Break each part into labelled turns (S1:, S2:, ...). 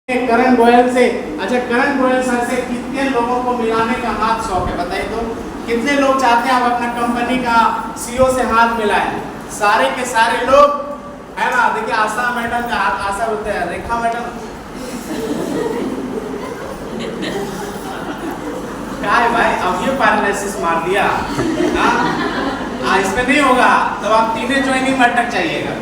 S1: करण गोयल से। अच्छा, करण गोयल सर से कितने लोगों को मिलाने का हाथ शौक है बताइए तो? कितने लोग चाहते हैं आप अपना कंपनी का सीईओ से हाथ मिलाएं? सारे के सारे लोग है ना। देखिए आशा मैडम का हाथ, आशा बोलते हैं, रेखा मैडम क्या है भाई, अब ये पैरालिसिस मार दिया इसमें नहीं होगा तब आप तीनों ज्वाइनिंग में अटक जाइएगा।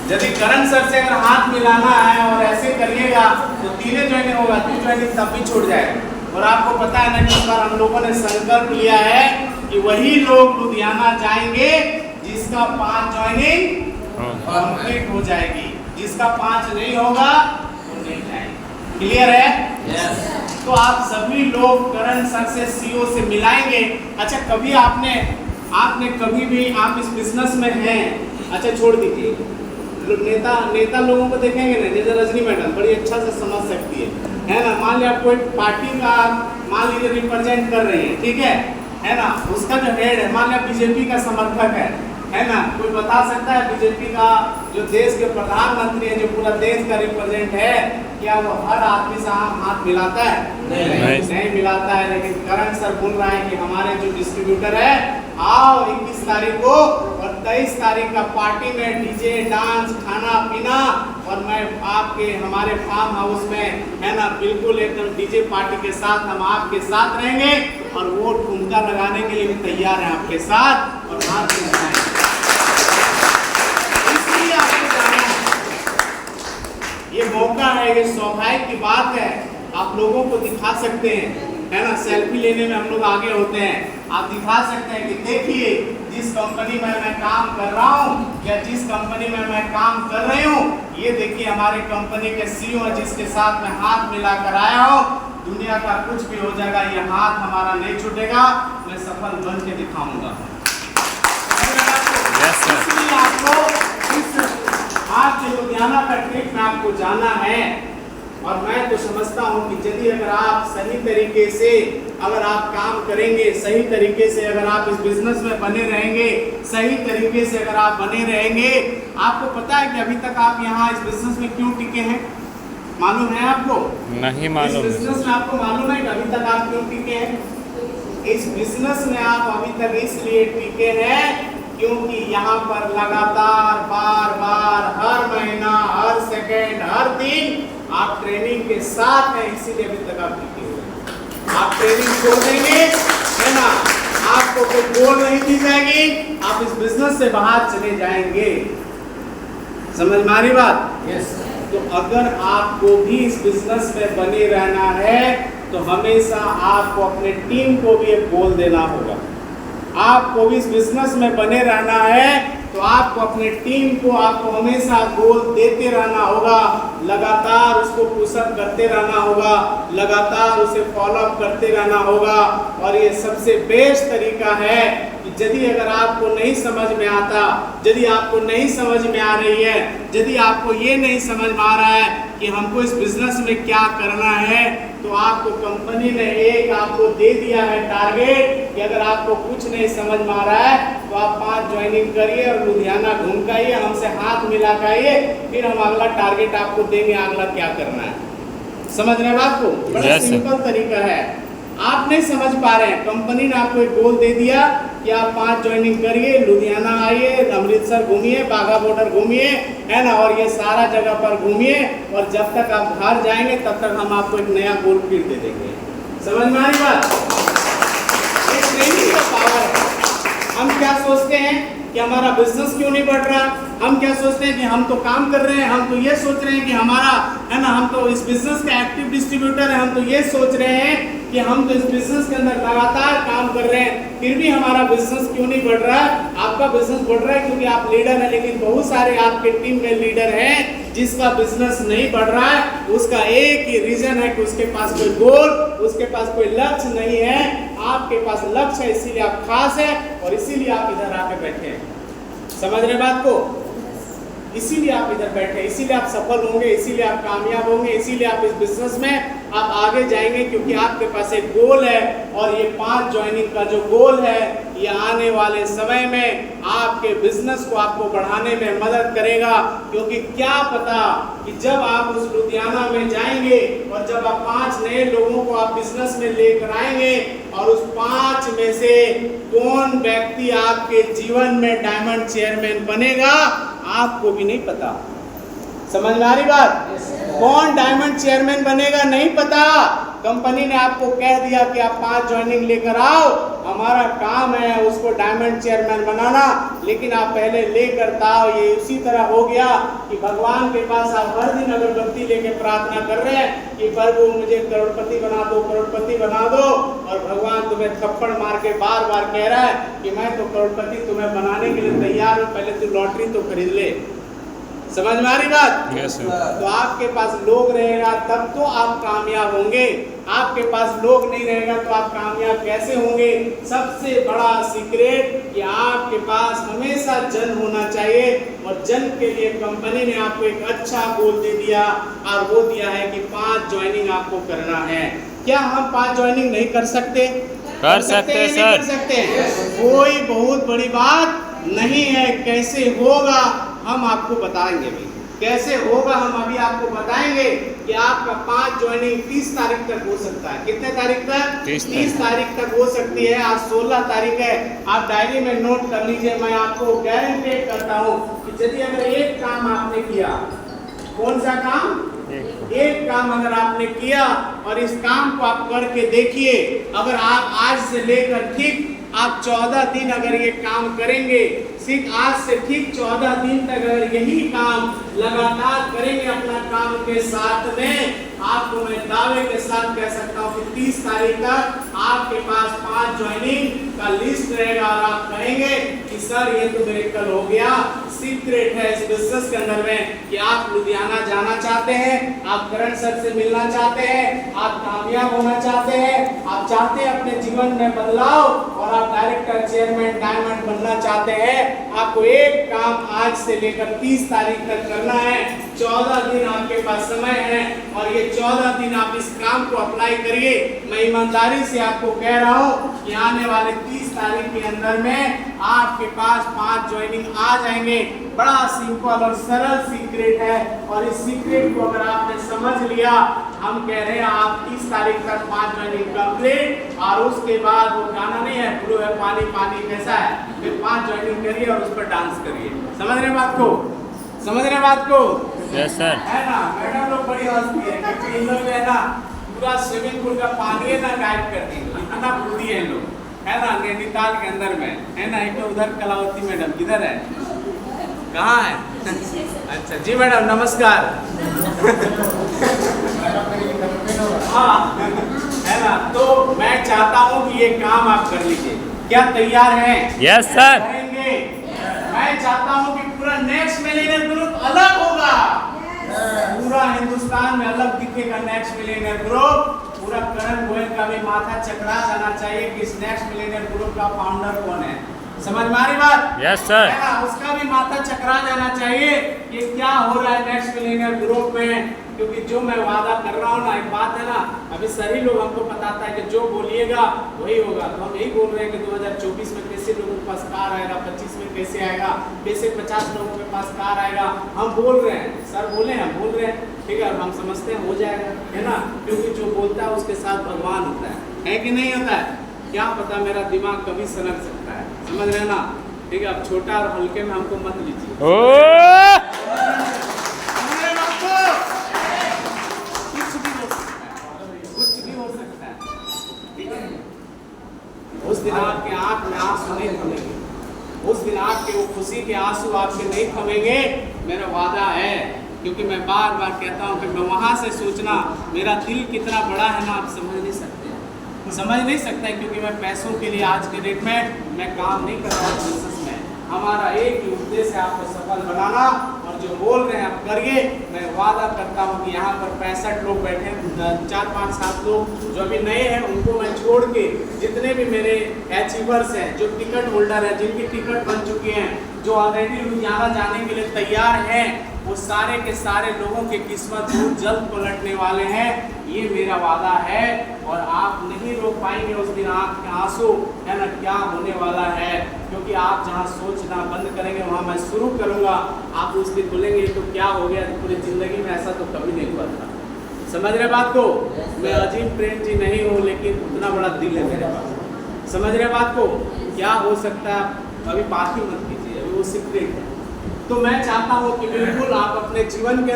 S1: यदि करण सर से अगर हाथ मिलाना है और ऐसे करिएगा तो तीनों ज्वाइनिंग होगा, 2 ज्वाइनिंग तब भी छूट जाएगा। और आपको पता है ना कि इस बार हम लोगों ने संकल्प लिया है कि वही लोग लुधियाना जाएंगे जिसका 5 ज्वाइनिंग कंप्लीट हो जाएगी, जिसका 5 नहीं होगा वो नहीं जाएंगे। क्लियर है? yes. तो आप सभी लोग करण सर से सीईओ से मिलाएंगे। अच्छा, कभी आपने कभी भी आप इस बिजनेस में हैं, अच्छा छोड़ दीजिए, नेता लोगों को देखेंगे ना, जैसे रजनी मैडम बड़ी अच्छा से समझ सकती है ना। मान लिया आपको एक पार्टी का मान लीजिए रिप्रेजेंट कर रही है ना, उसका जो हेड है मान लिया बीजेपी का समर्थक है ना। कोई बता सकता है बीजेपी का जो देश के प्रधानमंत्री है, जो पूरा देश का रिप्रेजेंट है, क्या वो हर आदमी से हाथ मिलाता है? नहीं मिलाता है। लेकिन करण सर बोल रहा है कि हमारे जो डिस्ट्रीब्यूटर है, आओ 21 तारीख को और 23 तारीख का पार्टी में डीजे डांस खाना पीना, और मैं आपके हमारे फार्म हाउस में है ना बिल्कुल एकदम डीजे पार्टी के साथ हम आपके साथ रहेंगे और वो ठुमका लगाने के लिए भी तैयार है आपके साथ और हाथ मिलाएंगे। इसलिए आपको जाना है, ये मौका है, ये सौभाग्य की बात है। आप लोगों को दिखा सकते हैं है ना, सेल्फी लेने में हम लोग आगे होते हैं। आप दिखा सकते हैं कि देखिए जिस कंपनी में मैं काम कर रहा हूँ या जिस कंपनी में मैं काम कर रही हूँ, ये देखिए हमारे कंपनी के सीईओ है जिसके साथ मैं हाथ मिलाकर आया हूँ। दुनिया का कुछ भी हो जाएगा, ये हाथ हमारा नहीं छूटेगा, मैं सफल बन के दिखाऊंगा। इसलिए आपको इस आज के लुधियाना का ट्रिप में आपको जाना है। और मैं तो समझता हूँ कि यदि अगर आप सही तरीके से अगर आप काम करेंगे, सही तरीके से अगर आप इस बिजनेस में बने रहेंगे, सही तरीके से अगर आप बने रहेंगे, आपको पता है कि अभी तक आप यहाँ इस बिजनेस में क्यों टिके हैं? मालूम है आपको?
S2: नहीं मालूम।
S1: इस बिजनेस में आपको मालूम है कि अभी तक आप क्यों टिके हैं? इस बिजनेस में आप अभी तक इसलिए टिके हैं क्योंकि यहाँ पर लगातार बार बार हर महीना, हर सेकेंड, हर दिन आप ट्रेनिंग के साथ हैं, इसीलिए अभी तक आप टिके हुए। आप ट्रेनिंग छोड़ देंगे है ना, आपको कोई गोल नहीं दी जाएगी, आप इस बिजनेस से बाहर चले जाएंगे। समझ में आ रही बात? yes. तो अगर आपको भी इस बिजनेस में बने रहना है तो हमेशा आपको अपने टीम को भी एक गोल देना होगा। आपको भी इस बिजनेस में बने रहना है तो आपको अपने टीम को आपको हमेशा गोल देते रहना होगा, लगातार उसको पुशअप करते रहना होगा, लगातार उसे फॉलोअप करते रहना होगा। और ये सबसे बेस्ट तरीका है कि यदि अगर आपको नहीं समझ में आता, यदि आपको नहीं समझ में आ रही है, यदि आपको ये नहीं समझ में आ रहा है कि हमको इस बिजनेस में क्या करना है, तो आपको कंपनी ने एक आपको दे दिया है टारगेट कि अगर आपको कुछ नहीं समझ में आ रहा है तो आप 5 ज्वाइनिंग करिए और लुधियाना घूम के आइए, हमसे हाथ मिला के आइए, फिर हम अगला टारगेट आपको देंगे, अगला क्या करना है। समझ रहे हैं बात को? बड़ा सिंपल तरीका है। आप नहीं समझ पा रहे हैं, कंपनी ने आपको एक गोल दे दिया कि आप 5 ज्वाइनिंग करिए, लुधियाना आइए, अमृतसर घूमिए, बाघा बॉर्डर घूमिए है ना, और ये सारा जगह पर घूमिए, और जब तक आप घर जाएंगे तब तक हम आपको एक नया गोल फिर दे देंगे। समझ में आ रही बात? ये ट्रेनिंग का पावर है। हम क्या सोचते हैं कि हमारा बिजनेस क्यों नहीं बढ़ रहा, हम क्या सोचते हैं कि हम तो काम कर रहे हैं, हम तो ये सोच रहे हैं कि हमारा है ना, हम तो इस बिजनेस के एक्टिव डिस्ट्रीब्यूटर हैं, हम तो ये सोच रहे हैं कि हम तो इस बिजनेस के अंदर लगातार काम कर रहे हैं, फिर भी हमारा बिजनेस क्यों नहीं बढ़ रहा है? आपका बिजनेस बढ़ रहा है क्योंकि आप लीडर हैं, लेकिन बहुत सारे आपके टीम में लीडर हैं जिसका बिजनेस नहीं बढ़ रहा है। उसका एक ही रीजन है कि उसके पास कोई गोल, उसके पास कोई लक्ष्य नहीं है। आपके पास लक्ष्य है, इसीलिए आप खास है और इसीलिए आप इधर आके बैठे हैं। समझ रहे बात को? इसीलिए आप इधर बैठे, इसीलिए आप सफल होंगे, इसीलिए आप कामयाब होंगे, इसीलिए आप इस बिजनेस में आप आगे जाएंगे, क्योंकि आपके पास एक गोल है। और ये 5 ज्वाइनिंग का जो गोल है, ये आने वाले समय में आपके बिजनेस को आपको बढ़ाने में मदद करेगा। क्योंकि क्या पता कि जब आप उस लुधियाना में जाएंगे और जब आप 5 नए लोगों को आप बिजनेस में लेकर आएंगे और उस 5 में से कौन व्यक्ति आपके जीवन में डायमंड चेयरमैन बनेगा आपको भी नहीं पता। समझ में आ रही बात? कौन डायमंड चेयरमैन बनेगा नहीं पता। कंपनी ने आपको कह दिया कि आप 5 ज्वाइनिंग लेकर आओ, हमारा काम है उसको डायमंड चेयरमैन बनाना, लेकिन आप पहले लेकर आओ। ये उसी तरह हो गया कि भगवान के पास आप हर दिन अगरबत्ती लेके प्रार्थना कर रहे हैं कि प्रभु मुझे करोड़पति बना दो, करोड़पति बना दो, और भगवान तुम्हें थप्पड़ मार के बार बार कह रहा है कि मैं तो करोड़पति तुम्हें बनाने के लिए तैयार हूँ, पहले तू लॉटरी तो खरीद ले। समझ में आ रही बात?
S2: yes,
S1: तो आपके पास लोग रहेगा तब तो आप कामयाब होंगे, आपके पास लोग नहीं रहेगा तो आप कामयाब कैसे होंगे? सबसे बड़ा सीक्रेट कि आपके पास हमेशा जन होना चाहिए, और जन के लिए कंपनी ने आपको एक अच्छा गोल दे दिया, और वो दिया है कि 5 ज्वाइनिंग आपको करना है। क्या हम 5 ज्वाइनिंग नहीं कर सकते?
S2: कर सकते सर।
S1: कर सकते हैं। कोई बहुत बड़ी बात नहीं है। कैसे होगा हम आपको बताएंगे भाई, कैसे होगा हम अभी आपको बताएंगे कि आपका 5 ज्वाइनिंग 30 तारीख तक हो सकता है। कितने तारीख तक? 30 तारीख तक हो सकती है। आज 16 तारीख है, आप डायरी में नोट कर लीजिए। मैं आपको गारंटी करता हूँ कि यदि अगर एक काम आपने किया, कौन सा काम? एक काम अगर आपने किया और इस काम को आप करके देखिए, अगर आप आज से लेकर ठीक आप 14 दिन अगर ये काम करेंगे, सिर्फ आज से ठीक 14 दिन तक अगर यही काम लगातार करेंगे अपना काम के साथ में, आपको मैं दावे के साथ कह सकता हूँ कि 30 तारीख तक आपके पास 5 ज्वाइनिंग का लिस्ट रहेगा, और आप कहेंगे कि सर ये तो मिरेकल हो गया। सीक्रेट है इस बिजनेस के अंदर में कि आप लुधियाना जाना चाहते हैं, आप करण सर से मिलना चाहते हैं, आप कामयाब होना चाहते हैं, आप चाहते हैं अपने जीवन में बदलाव, और आप डायरेक्टर चेयरमैन डायमंड बनना चाहते हैं। आपको एक काम आज से लेकर 30 तारीख तक करना है। 14 दिन आपके पास समय है, और ये 14 दिन आप इस काम को अप्लाई करिए। मैं ईमानदारी से आपको कह रहा हूँ कि आने वाले 30 तारीख के अंदर में आपके पास 5 ज्वाइनिंग आ जाएंगे। बड़ा सिंपल और सरल सीक्रेट है, और इस सीक्रेट को अगर आपने समझ लिया, हम कह रहे हैं आप 30 तारीख तक 5 ज्वाइनिंग कंप्लीट, और उसके बाद वो गाना नहीं है ब्लू है पानी पानी कैसा है, फिर 5 ज्वाइनिंग करिए और उस पर डांस करिए। समझ रहे बात को? समझ रहे बात को?
S2: Yes sir.
S1: है ना? मैडम लोग बड़ी हंसती है क्योंकि इन लोग है ना पूरा स्विमिंग पूल का पानी है ना गायब कर दी, इतना बूढ़ी है लोग, है ना, नैनीताल के अंदर में है ना। एक उधर कलावती मैडम किधर है, कहाँ है? अच्छा जी मैडम नमस्कार। हाँ है ना, तो मैं चाहता हूँ कि ये काम आप कर लीजिए। क्या तैयार हैं?
S2: Yes sir.
S1: करेंगे। मैं चाहता हूँ कि पूरा नेक्स्ट मिलियनेयर ग्रुप अलग होगा, पूरा हिंदुस्तान में अलग दिखेगा नेक्स्ट मिलियनेयर ग्रुप। पूरा करण गोयल का भी माथा चकरा जाना चाहिए कि इस नेक्स्ट मिलियनेयर ग्रुप का फाउंडर कौन है। समझ में आ रही बात?
S2: Yes sir.
S1: है ना, उसका भी माथा चकरा जाना चाहिए कि क्या हो रहा है नेक्स्ट मिलियनेयर ग्रुप में। क्योंकि जो मैं वादा कर रहा हूँ ना, एक बात है ना, अभी सभी लोग हमको बताता है कि जो बोलिएगा वही होगा। तो हम यही बोल रहे हैं कि 2024 में कैसे लोगों के पास कार आएगा, 25 में कैसे आएगा, कैसे 50 लोगों के पास कार आएगा। हम बोल रहे हैं, सर बोले हैं, बोल रहे हैं, ठीक है, हम समझते हैं हो जाएगा, है ना। क्योंकि जो बोलता है उसके साथ भगवान होता है कि नहीं होता है? क्या पता मेरा दिमाग कभी सनक सकता है, समझ रहे ना। ठीक है, अब छोटा और हल्के में हमको मत लीजिए। उस दिन आपके आंख में आंसू नहीं थमेंगे, उस दिन आपके वो खुशी के आंसू आपके नहीं थमेंगे, मेरा वादा है। क्योंकि मैं बार बार कहता हूँ कि मैं वहाँ से सोचना, मेरा दिल कितना बड़ा है ना, आप समझ नहीं सकते, समझ नहीं सकते। क्योंकि मैं पैसों के लिए आज के डेट में मैं काम नहीं कर रहा हूँ बिजनेस में। हमारा एक ही उद्देश्य है आपको सफल बनाना, और जो बोल रहे हैं आप करिए। मैं वादा करता हूँ कि यहाँ पर 65 लोग बैठे हैं, 4, 5, 7 लोग जो अभी नए हैं उनको मैं छोड़ के जितने भी मेरे अचीवर्स हैं, जो टिकट होल्डर हैं, जिनकी टिकट बन चुकी हैं, जो ऑलरेडी लुधियाना जाने के लिए तैयार हैं, वो सारे के सारे लोगों की किस्मत बहुत जल्द पलटने वाले हैं। ये मेरा वादा है, और आप नहीं रोक पाएंगे उस दिन आँख के आंसू, है ना, क्या होने वाला है। क्योंकि आप जहाँ सोचना बंद करेंगे वहाँ मैं शुरू करूँगा। आप उस दिन बोलेंगे तो क्या हो गया, पूरी ज़िंदगी में ऐसा तो कभी नहीं हुआ था। समझ रहे बात को? मैं अजीम प्रेम जी नहीं हूँ, लेकिन उतना बड़ा दिल है मेरे पास। समझ रहे बात को? क्या हो सकता है, अभी बात ही मत कीजिए, अभी वो सीक्रेट है। तो मैं चाहता हूँ कि बिल्कुल आप अपने जीवन के